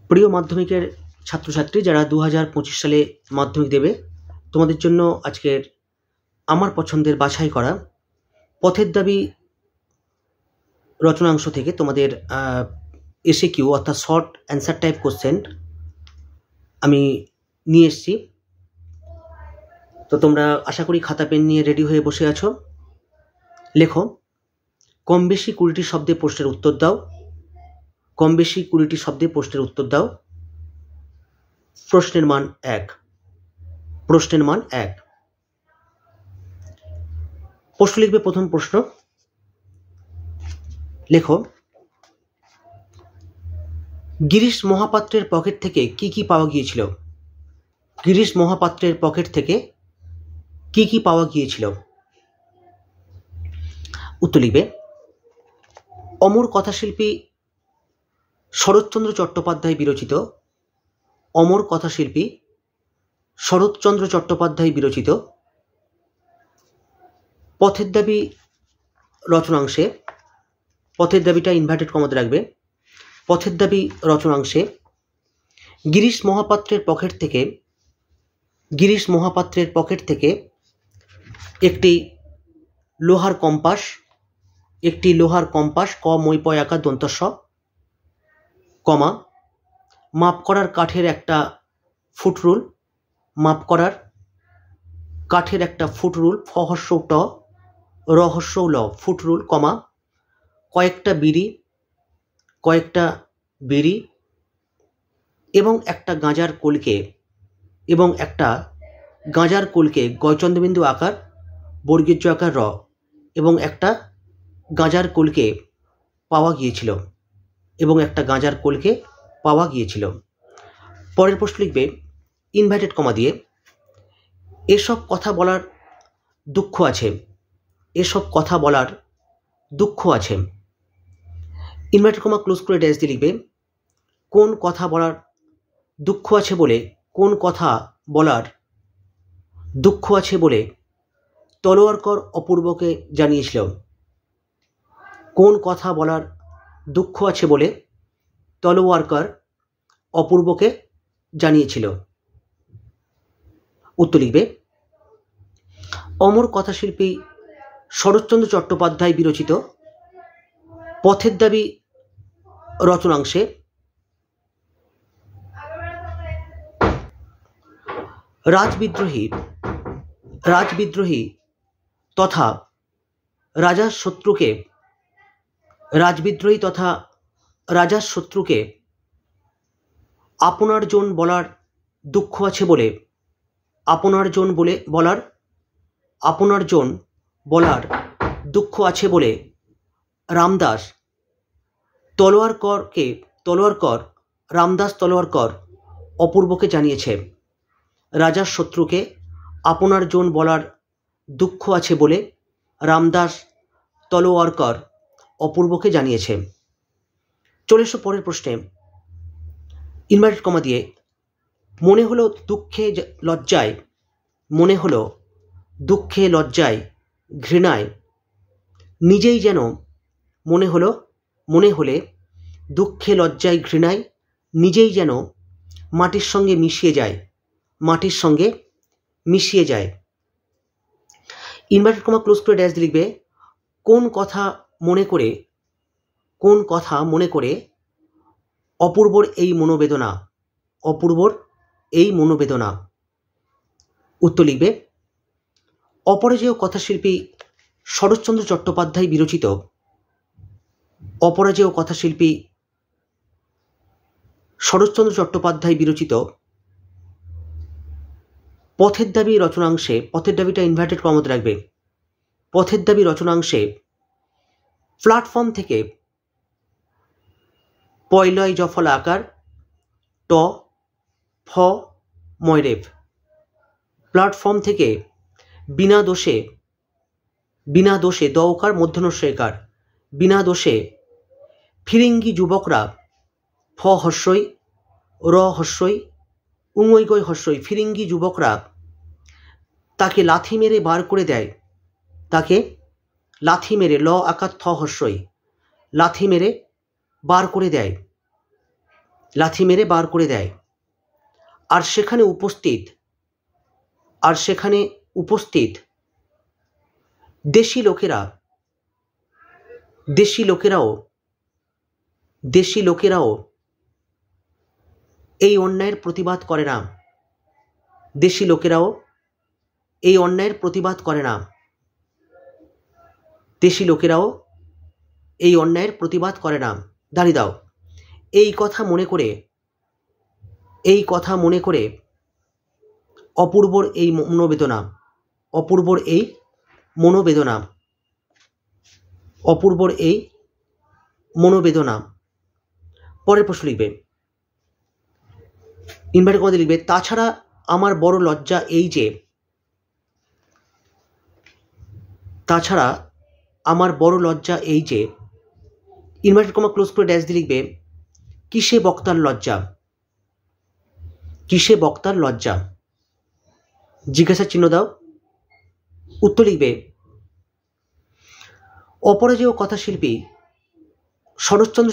প্রিয় মাধ্যমিকের ছাত্রছাত্রী যারা 2025 সালে মাধ্যমিক দেবে, তোমাদের জন্য আজকের আমার পছন্দের বাছাই করা পথের দাবি রচনাংশ থেকে তোমাদের এসএকিউ অর্থাৎ শর্ট অ্যান্সার টাইপ কোশ্চেন আমি নিয়ে এসেছি। তো তোমরা আশা করি খাতা পেন নিয়ে রেডি হয়ে বসে আছো। লেখো, কম বেশি 20টি শব্দে প্রশ্নের উত্তর দাও। কম বেশি 20টি শব্দে প্রশ্নের উত্তর দাও। প্রশ্নের মান 1। প্রশ্নের মান 1। প্রশ্ন লিখবে। প্রথম প্রশ্ন, লেখো, গিরিশ মহাপাত্রের পকেট থেকে কি কি পাওয়া গিয়েছিল? গিরিশ মহাপাত্রের পকেট থেকে কি কি পাওয়া গিয়েছিল? উত্তর লিখবে। অমর কথাশিল্পী শরৎচন্দ্র চট্টোপাধ্যায় বিরচিত অমর কথাশিল্পী শরৎচন্দ্র চট্টোপাধ্যায় বিরচিত পথের দাবি রচনাংশে, পথের দাবিটা ইনভার্টেড কমাতে রাখবে, পথের দাবি রচনাংশে গিরিশ মহাপাত্রের পকেট থেকে একটি লোহার কম্পাস ক মই প আকার দন্তস্ব, কমা, মাপ করার কাঠের একটা ফুটরুল, ফ হস্য ট র হস্য ল ফুটরুল, কমা, কয়েকটা বিড়ি এবং একটা গাঁজার কলকে গয়চন্দ্রবিন্দু আকার বর্গীয় আকার র এবং একটা গাঁজার কলকে পাওয়া গিয়েছিল। পরের প্রশ্ন লিখবে ইনভার্টেড কমা দিয়ে, এসব কথা বলার দুঃখ আছে। ইনভার্টেড কমা ক্লোজ করে ড্যাশ দিয়ে লিখবে, কোন কথা বলার দুঃখ আছে বলে তলোয়ারকর অপূর্বকে জানিয়েছিল। কোন কথা বলার দুঃখ আছে বলে তলোয়ারকর অপূর্বকে জানিয়েছিল? উত্তর লিখবে। অমর কথাশিল্পী শরৎচন্দ্র চট্টোপাধ্যায় বিরচিত পথের দাবি রচনাংশে রাজবিদ্রোহী তথা রাজার শত্রুকে আপনার জন বলার দুঃখ আছে বলে রামদাস তলোয়ারকর অপূর্বকে জানিয়েছে। রাজার শত্রুকে আপনার জন বলার দুঃখ আছে বলে রামদাস তলোয়ারকর অপূর্বকে জানিয়েছে। চলে এসো পরের প্রশ্নে। ইনভার্টেড কমা দিয়ে, মনে হলো দুঃখে লজ্জায় ঘৃণায় নিজেই যেন মাটির সঙ্গে মিশিয়ে যায়। ইনভার্টেড কমা ক্লোজ করে ড্যাশ দিয়ে লিখবে, কোন কথা মনে করে অপূর্বর এই মনোবেদনা? উত্তর লিখবে। অপরাজেয় কথাশিল্পী শরৎচন্দ্র চট্টোপাধ্যায় বিরচিত পথের দাবি রচনাংশে, পথের দাবিটা ইনভার্টেড কমাতে রাখবে, পথের দাবি রচনাংশে প্ল্যাটফর্ম থেকে পয়লয় জফলা আকার ট ফ ময়রেফ, প্ল্যাটফর্ম থেকে বিনা দোষে দ ওকার মধ্যনস্যকার বিনা দোষে ফিরিঙ্গি যুবকরা ফ হস্যই র হস্যই উঙৈগৈ হস্যই ফিরিঙ্গি যুবকরা তাকে লাথি মেরে ল আকার থ হস্যই লাথি মেরে বার করে দেয়। লাথি মেরে বার করে দেয়। আর সেখানে উপস্থিত দেশি লোকেরাও এই অন্যায়ের প্রতিবাদ করে না। দেশি লোকেরাও এই অন্যায়ের প্রতিবাদ করে না। দেশি লোকেরাও এই অন্যায়ের প্রতিবাদ করে না। দাঁড়িয়ে দাও। এই কথা মনে করে অপূর্বর এই মনোবেদনা। পরের প্রশ্ন লিখবে, ইনভার্টেড কমাতে লিখবে, তাছাড়া আমার বড় লজ্জা এই যে, ইনভার্টেড কমা ক্লোজ করে ড্যাশ দিয়ে লিখবে, কিসে বক্তার লজ্জা। জিজ্ঞাসা চিহ্ন দাও। উত্তর লিখবে, অপরাজেয় কথাশিল্পী শরৎচন্দ্র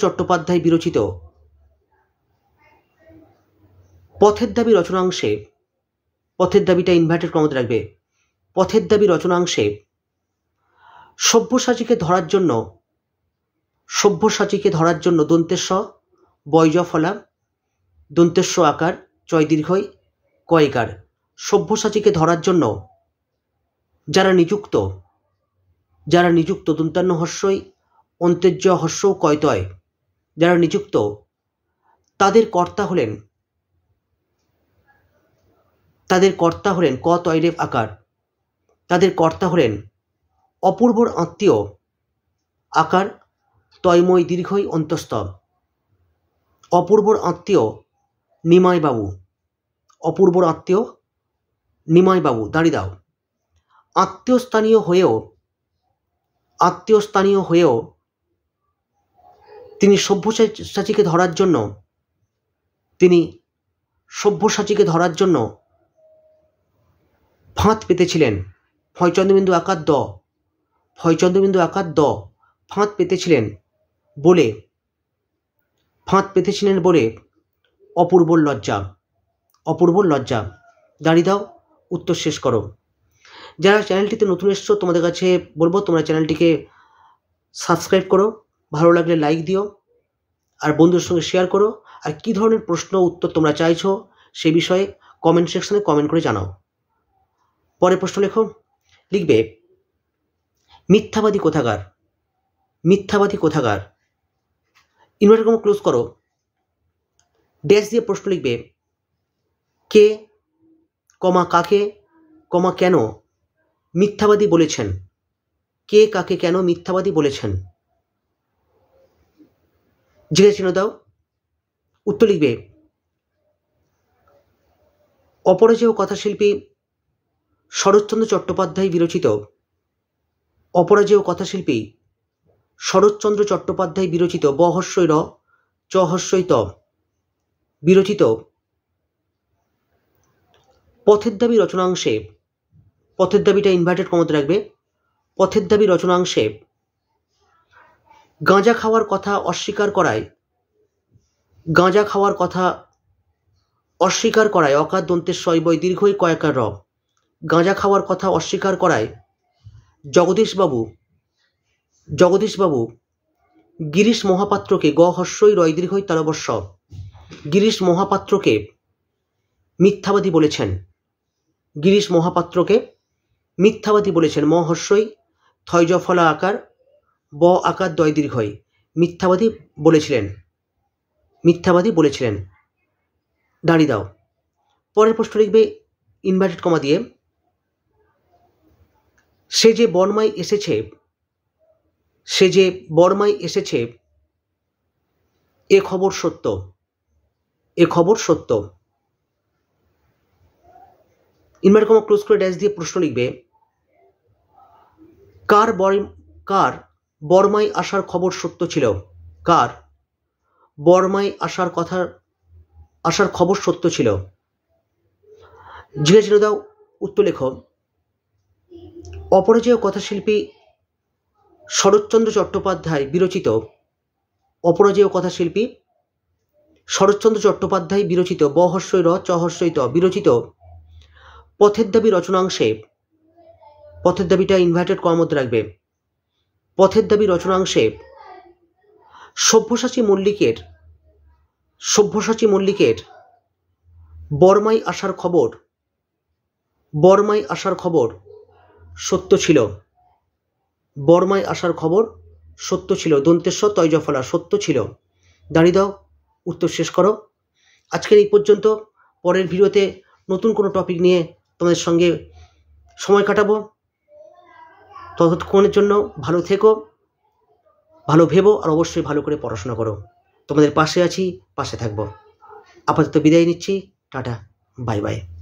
চট্টোপাধ্যায় বিরচিত পথের দাবি রচনাংশে, পথের দাবিটা ইনভার্টেড কমাতে রাখবে, পথের দাবি রচনাংশে সব্যসাচীকে ধরার জন্য দন্তেস্ব বয়জফলা দন্তেস্ব আকার চয় দীর্ঘই কয়কার। সব্যসাচীকে ধরার জন্য যারা নিযুক্ত দন্তান্ন হর্ষই অন্ত্যেজ্য হর্ষ কয়তয়, যারা নিযুক্ত তাদের কর্তা হলেন ক তয়রেফ আকার, তাদের কর্তা হলেন অপূর্বর আত্মীয় আকার তয়ময় দীর্ঘই অন্তস্থ, অপূর্বর আত্মীয় নিমাই বাবু। দাঁড়িয়ে দাও। আত্মীয় হয়েও তিনি সব্যসাচীকে ধরার জন্য ফাঁদ পেতেছিলেন। ফয়চন্দ্রবিন্দু আকার দ ফাঁদ পেতেছিলেন বলে অপূর্বর লজ্জা। দাঁড়িয়ে দাও, উত্তর শেষ করো। যারা চ্যানেলটিতে নতুন এসছো তোমাদের কাছে বলবো তোমরা চ্যানেলটিকে সাবস্ক্রাইব করো, ভালো লাগলে লাইক দিও, আর বন্ধুদের সঙ্গে শেয়ার করো। আর কী ধরনের প্রশ্ন উত্তর তোমরা চাইছো সেই বিষয়ে কমেন্ট সেকশনে কমেন্ট করে জানাও। পরের প্রশ্ন লিখবে, মিথ্যাবাদী কোথাকার। ইনভার্টেড কমা ক্লোজ করো, ড্যাশ দিয়ে প্রশ্ন লিখবে, কে কাকে কেন মিথ্যাবাদী বলেছেন। কে কাকে কেন মিথ্যাবাদী বলেছেন। জিজ্ঞাসা চিহ্ন দাও। উত্তর লিখবে, অপরাজেয় কথাশিল্পী শরৎচন্দ্র চট্টোপাধ্যায় বিরচিত বহস্যই র চহস্যই ত বিরচিত পথের দাবি রচনাংশে, পথের দাবিটা ইনভার্টেড কমাতে রাখবে, পথের দাবি রচনাংশে গাঁজা খাওয়ার কথা অস্বীকার করায় অকার দন্তের শৈবয় দীর্ঘই কয়কার র। গাঁজা খাওয়ার কথা অস্বীকার করায় জগদীশবাবু গিরিশ মহাপাত্রকে গ হর্ষই রয় দীর্ঘই তারবর্ষ, গিরিশ মহাপাত্রকে মিথ্যাবাদী বলেছেন। ম হর্ষই থয়জফলা আকার ব আকার দয় দীর্ঘই, মিথ্যাবাদী বলেছিলেন। দাঁড়িয়ে দাও। পরের প্রশ্ন লিখবে, ইনভার্টেড কমা দিয়ে, সে যে বর্মায় এসেছে এ খবর সত্য। ইনভার্টেড কমা ক্লোজ করে ড্যাশ দিয়ে প্রশ্ন লিখবে, কার বর্মায় আসার খবর সত্য ছিল। কার বর্মায় আসার খবর সত্য ছিল। জিজ্ঞাসা চিহ্ন দাও। উত্তর লেখো, অপরাজেয় কথাশিল্পী শরৎচন্দ্র চট্টোপাধ্যায় বিরচিত অপরাজেয় কথাশিল্পী শরৎচন্দ্র চট্টোপাধ্যায় বিরচিত ব হর্ষই র চ হর্ষই ত বিরচিত পথের দাবি রচনাংশে, পথের দাবিটা ইনভার্টেড কমার মধ্যে রাখবে, পথের দাবি রচনাংশে সব্যসাচী মল্লিকের বর্মায় আসার খবর সত্য ছিল, বর্মায় আসার খবর সত্য ছিল, দন্তেশ্বর তৈজফলা সত্য ছিল। দাঁড়িয়ে দাও, উত্তর শেষ করো। আজকের এই পর্যন্ত। পরের ভিডিওতে নতুন কোনো টপিক নিয়ে তোমাদের সঙ্গে সময় কাটাবো। ততক্ষণের জন্য ভালো থেকো, ভালো ভেবো, আর অবশ্যই ভালো করে পড়াশোনা করো। তোমাদের পাশে আছি, পাশে থাকবো। আপাতত বিদায় নিচ্ছি। Tata, bye bye.